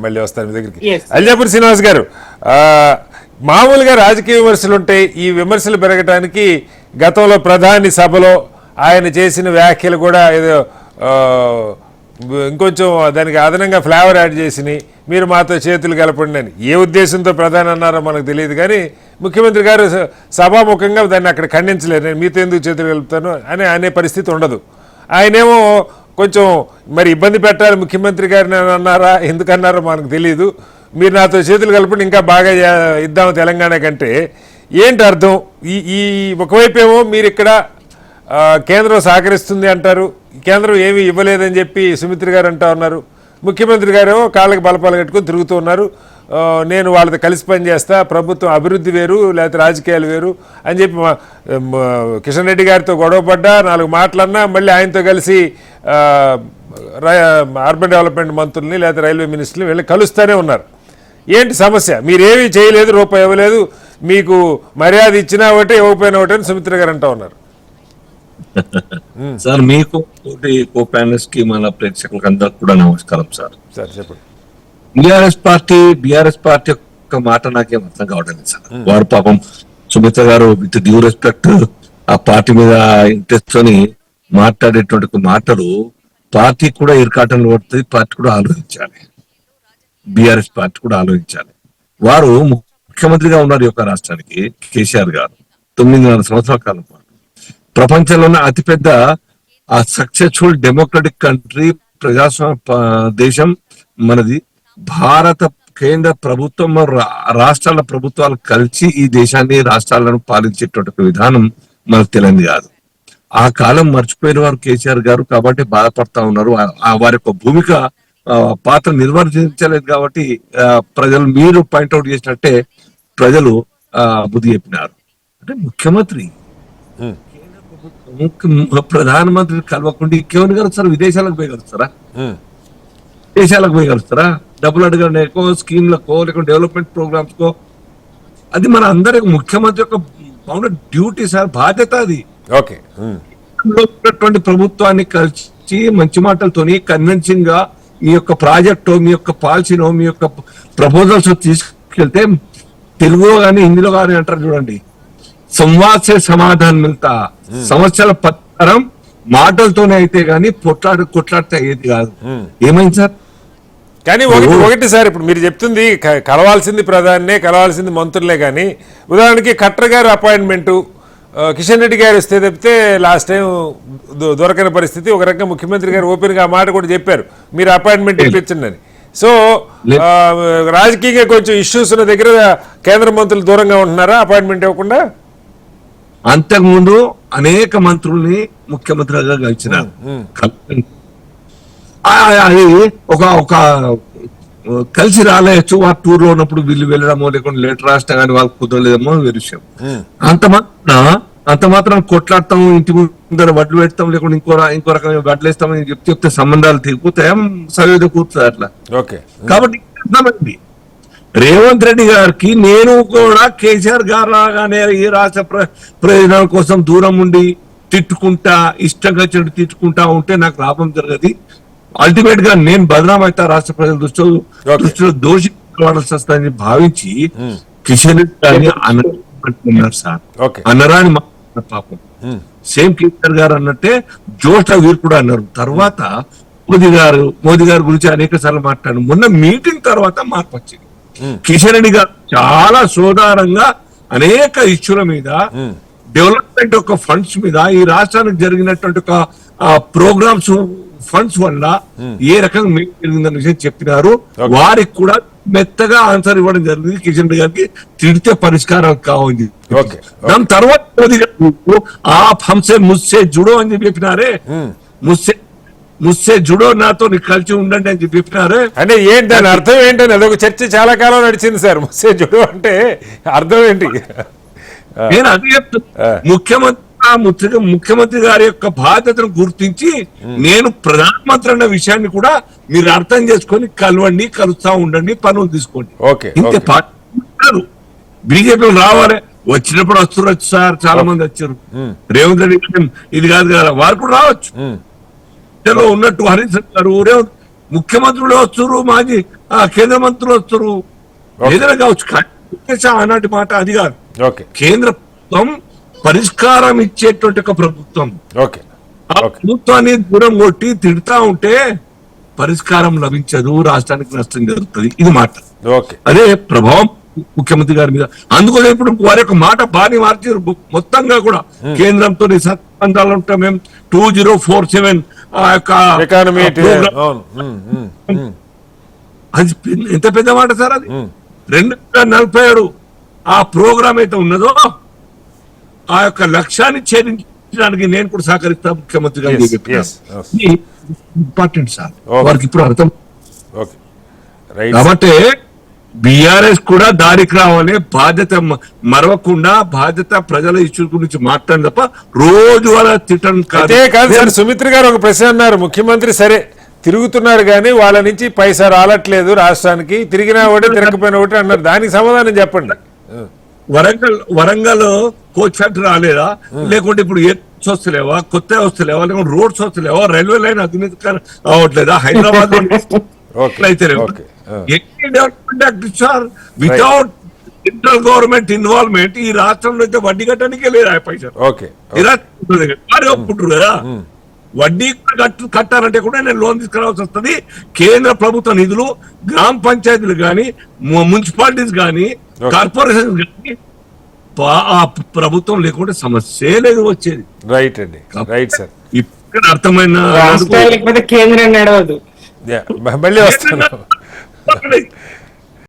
మళ్ళీ వస్తాను మీ దగ్గరికి. అల్జాపూర్ శ్రీనివాస్ గారు, మామూలుగా రాజకీయ విమర్శలు ఉంటాయి. ఈ విమర్శలు పెరగటానికి గతంలో ప్రధాని సభలో ఆయన చేసిన వ్యాఖ్యలు కూడా ఏదో ఇంకొంచెం దానికి అదనంగా ఫ్లేవర్ యాడ్ చేసినాయి. మీరు మాతో చేతులు కలపండి అని ఏ ఉద్దేశంతో ప్రధాని అన్నారో మనకు తెలియదు, కానీ ముఖ్యమంత్రి గారు సభాముఖంగా దాన్ని అక్కడ ఖండించలేరు. నేను మీతో ఎందుకు చేతులు కలుపుతాను అని అనే పరిస్థితి ఉండదు. ఆయనేమో కొంచెం మరి ఇబ్బంది పెట్టాలి ముఖ్యమంత్రి గారిని అన్నారా, ఎందుకన్నారో మనకు తెలియదు. మీరు నాతో చేతులు కలపండి, ఇంకా బాగా ఇద్దాము తెలంగాణ కంటే ఏంటి అర్థం? ఈ ఒకవైపు ఏమో మీరు ఇక్కడ కేంద్రం సహకరిస్తుంది అంటారు, కేంద్రం ఏమీ ఇవ్వలేదని చెప్పి సుమిత్ర గారు అంటూ ఉన్నారు. ముఖ్యమంత్రి గారేమో కాళ్ళకి బలపాలు కట్టుకొని తిరుగుతూ ఉన్నారు. నేను వాళ్ళతో కలిసి పనిచేస్తా, ప్రభుత్వం అభివృద్ధి వేరు లేకపోతే రాజకీయాలు వేరు అని చెప్పి కిషన్ రెడ్డి గారితో గొడవపడ్డా, 4 మాటలన్నా మళ్ళీ ఆయనతో కలిసి అర్బన్ డెవలప్మెంట్ మంత్రుల్ని లేకపోతే రైల్వే మినిస్టర్ని వెళ్ళి కలుస్తూనే ఉన్నారు. ఏంటి సమస్య? మీరేమీ చేయలేదు, రూపాయి ఇవ్వలేదు, మీకు మర్యాద ఇచ్చినా ఒకటే ఇవ్వకపోయినా ఒకటే అని సుమిత్ర గారు అంటూ ఉన్నారు. సార్, మీకు కో ప్యానలిస్ట్ కి మన ప్రేక్షకులకు అందరికి కూడా నమస్కారం సార్. సార్ చెప్పండి. బిఆర్ఎస్ పార్టీ యొక్క మాట నాకేం అర్థం కావడం లేదు సార్. వారు పాపం సుమిత్ర గారు విత్ డ్యూ రెస్పెక్ట్ ఆ పార్టీ మీద ఇంట్రెస్ట్ తోని మాట్లాడేటువంటి మాటలు పార్టీ కూడా ఇరకాటంలో పడుతుంది. పార్టీ కూడా ఆలోచించాలి, బిఆర్ఎస్ పార్టీ కూడా ఆలోచించాలి. వారు ముఖ్యమంత్రిగా ఉన్నారు ఈ యొక్క రాష్ట్రానికి, కేసీఆర్ గారు 9.5 సంవత్సరాల కాలం పాటు ప్రపంచంలోనే అతిపెద్ద సక్సెస్ఫుల్ డెమోక్రటిక్ కంట్రీ, ప్రజాస్వామ్య దేశం మనది. భారత కేంద్ర ప్రభుత్వం రాష్ట్రాల ప్రభుత్వాలు కలిసి ఈ దేశాన్ని రాష్ట్రాలను పాలించేటువంటి విధానం మనకు తెలియదు కాదు. ఆ కాలం మర్చిపోయిన వారు కేసీఆర్ గారు కాబట్టి బాధపడతా ఉన్నారు. వారి యొక్క భూమిక పాత్ర నిర్వర్తించలేదు కాబట్టి ప్రజలు మీరు పాయింట్అవుట్ చేసినట్టే ప్రజలు బుద్ధి చెప్పినారు. అంటే ముఖ్యమంత్రి ప్రధానమంత్రి కలవకుండా ఇంకేమని కలుస్తారా? విదేశాలకు పోయి కలుస్తారా? దేశాలకు పోయి కలుస్తారా? డబ్బులు అడగడానికో, స్కీమ్లకో, లేకుంటే డెవలప్మెంట్ ప్రోగ్రామ్స్ కో? అది మన అందరికి ముఖ్యమంత్రి యొక్క డ్యూటీ సార్, బాధ్యత అది. ఉన్నటువంటి ప్రభుత్వాన్ని కలిసి మంచి మాటలతోని కన్విన్సింగ్ గా మీ యొక్క ప్రాజెక్టు, మీ యొక్క పాలసీనో, మీ యొక్క ప్రపోజల్స్ తీసుకెళ్తే తెలుగులో కానీ హిందీలో కానీ అంటారు చూడండి, సంవాసే సమాధానం మిల్తా. సమస్యల పరిష్కారం మాటలతోనే అయితే గానీ కొట్లాడితే అయ్యేది కాదు. ఏమైంది సార్? కానీ ఒకటి సార్, ఇప్పుడు మీరు చెప్తుంది కలవాల్సింది ప్రధానినే, కలవాల్సింది మంత్రులే. కానీ ఉదాహరణకి ఖట్టర్ గారు అపాయింట్మెంటు కిషన్ రెడ్డి గారు వస్తే తప్పితే లాస్ట్ టైం దొరకని పరిస్థితి. ఒక రకంగా ముఖ్యమంత్రి గారు ఓపెన్గా ఆ మాట కూడా చెప్పారు, మీరు అపాయింట్మెంట్ ఇప్పించండి అని. సో రాజకీయంగా కొంచెం ఇష్యూస్ ఉన్న దగ్గర కేంద్ర మంత్రులు దూరంగా ఉంటున్నారా అపాయింట్మెంట్ ఇవ్వకుండా? అంతకుముందు అనేక మంత్రుల్ని ముఖ్యమంత్రిగా కలిసినారు. అది ఒక కలిసి రాలేచ్చు. వారు టూర్ లో ఉన్నప్పుడు వీళ్ళు వెళ్ళడమో, లేకుండా లెటర్ రాష్ట్రం కానీ వాళ్ళకి కుదరలేదేమో వేరే విషయం. అంత మాత్రం కొట్లాడతాం, ఇంటి ముందర వడ్లు పెడతాం, లేకుండా ఇంకో రకమైన వడ్లు వేస్తామని చెప్తే సంబంధాలు తెగిపోతాయి, సరిగ్గా కూర్చుంది అట్లా. కాబట్టి అర్థమైంది రేవంత్ రెడ్డి గారికి, నేను కూడా కేసీఆర్ గారు లాగానే ఈ రాష్ట్ర ప్రయోజనాల కోసం దూరం ఉండి తిట్టుకుంటా, ఇష్టంగా చెడు తిట్టుకుంటా ఉంటే నాకు లాభం జరగదు. అల్టిమేట్ గా నేను బదనాం అవుతా, రాష్ట్ర ప్రజల దృష్టిలో దోషి వాడాల్సి వస్తుందని భావించి కిషన్ రెడ్డి గారిని అన్నారు సార్. అన్నరాని పాపం సేమ్ కేసీఆర్ గారు అన్నట్టే జోష్ వీరు కూడా అన్నారు. తర్వాత మోదీ గారి గురించి అనేక సార్లు మాట్లాడారు. మొన్న మీటింగ్ తర్వాత మార్పు వచ్చింది. కిషన్ రెడ్డి గారు చాలా సోదారంగా అనేక ఇష్యూల మీద, డెవలప్మెంట్ యొక్క ఫండ్స్ మీద, ఈ రాష్ట్రానికి జరిగినటువంటి ఒక ప్రోగ్రామ్స్ ఫండ్స్ వల్ల ఏ రకంగా మీకు జరిగిందన్న విషయం చెప్పినారు. వారికి కూడా మెత్తగా ఆన్సర్ ఇవ్వడం జరిగింది. కిషన్ రెడ్డి గారికి తిడితే పరిష్కారం కావాలి. దాని తర్వాత మోదీ గారు హంసే ముస్సే జుడో అని చెప్పినారే, ముస్సే జుడో నాతో కలిసి ఉండండి అని చెప్పినారు. అంటే ఏంటి దాని అర్థం ఏంటని అదొక చర్చ చాలా కాలం నడిచింది సార్. ముస్సే జుడో అంటే అర్థం ఏంటి? నేను అది చెప్తున్నా, ముఖ్యమంత్రి గారి యొక్క బాధ్యతను గుర్తించి నేను ప్రధానమంత్రి అన్న విషయాన్ని కూడా మీరు అర్థం చేసుకొని కలవండి, కలుస్తా ఉండండి, పనులు తీసుకోండి. ఇంకే పార్టీ బీజేపీ రావాలి, వచ్చినప్పుడు వస్తున్నారు సార్, చాలా మంది వచ్చారు. రేవంత్ రెడ్డి ఇది కాదు కదా, వారు కూడా రావచ్చు. ఉన్నట్టు హరీష్ గారు ముఖ్యమంత్రులు వస్తున్నారు, మాజీ కేంద్ర మంత్రులు వస్తారు, ఏదైనా కావచ్చు. కానీ ఉద్దేశం ఆనాటి మాట అది కాదు. ఓకే కేంద్ర ప్రభుత్వం పరిష్కారం ఇచ్చేటువంటి ఒక ప్రభుత్వం. ఓకే ఆ ప్రభుత్వాన్ని దూరం కొట్టి తిడతా ఉంటే పరిష్కారం లభించదు, రాష్ట్రానికి నష్టం జరుగుతుంది. ఇది మాట. ఓకే అదే ప్రభావం ముఖ్యమంత్రి గారి మీద. అందుకోసం ఇప్పుడు వారి యొక్క మాట బాని మార్చారు మొత్తంగా కూడా. కేంద్రంతో సంబంధాలు ఉంటాం మేము 2047 ఆ యొక్క ఎకానమీ program. అది ఎంత పెద్ద మాట సార్. అది 2047 ఆ ప్రోగ్రామ్ అయితే ఉన్నదో ఆ యొక్క లక్ష్యాన్ని ఛేదించడానికి నేను కూడా సహకరిస్తాను ముఖ్యమంత్రి గారు. ఇంపార్టెంట్ సార్ వారికి ఇప్పుడు అర్థం. Okay right. కాబట్టి బిఆర్ఎస్ కూడా దారికి రావాలి, బాధ్యత మరవకుండా బాధ్యత ప్రజల ఇష్యూ గురించి మాట్లాడి తప్ప రోజు అలా తిట్టడం అదే కాదు సార్. సుమిత్ర గారు ఒక ప్రశ్న అన్నారు, ముఖ్యమంత్రి సరే తిరుగుతున్నారు కానీ వాళ్ళ నుంచి పైసా రాలట్లేదు రాష్ట్రానికి, తిరిగినా ఒకటి తిరగకపోయినా ఒకటి అన్నారు. దానికి సమాధానం చెప్పండి. వరంగల్ కోచ్ ఫ్యాక్టరీ రాలేదా, లేకుంటే ఇప్పుడు ఎయిర్పోర్ట్స్ వస్తలేవా, కొత్త వస్తలేవా, లేకుంటే రోడ్స్ వస్తలేవా, రైల్వే లైన్ అభివృద్ధి అవ్వట్లేదా, హైదరాబాద్ అయితే development sir without central government involvement ఈ రాష్ట్రంలో అయితే వడ్డీ కట్టడానికే లేదు ఆ పైసలు. ఒప్పుకుంటారు కదా, వడ్డీ కట్టాలంటే కూడా నేను లోన్ తీసుకురావాల్సి వస్తుంది. కేంద్ర ప్రభుత్వ నిధులు గ్రామ పంచాయతీలు కానీ మున్సిపాలిటీస్ కానీ కార్పొరేషన్ కానీ ప్రభుత్వం లేకుంటే సమస్య లేదు వచ్చేది. రైట్ అండి, రైట్ సార్. ఇక్కడ అర్థమైన కేంద్రం నడవదు. మళ్ళీ వస్తాను.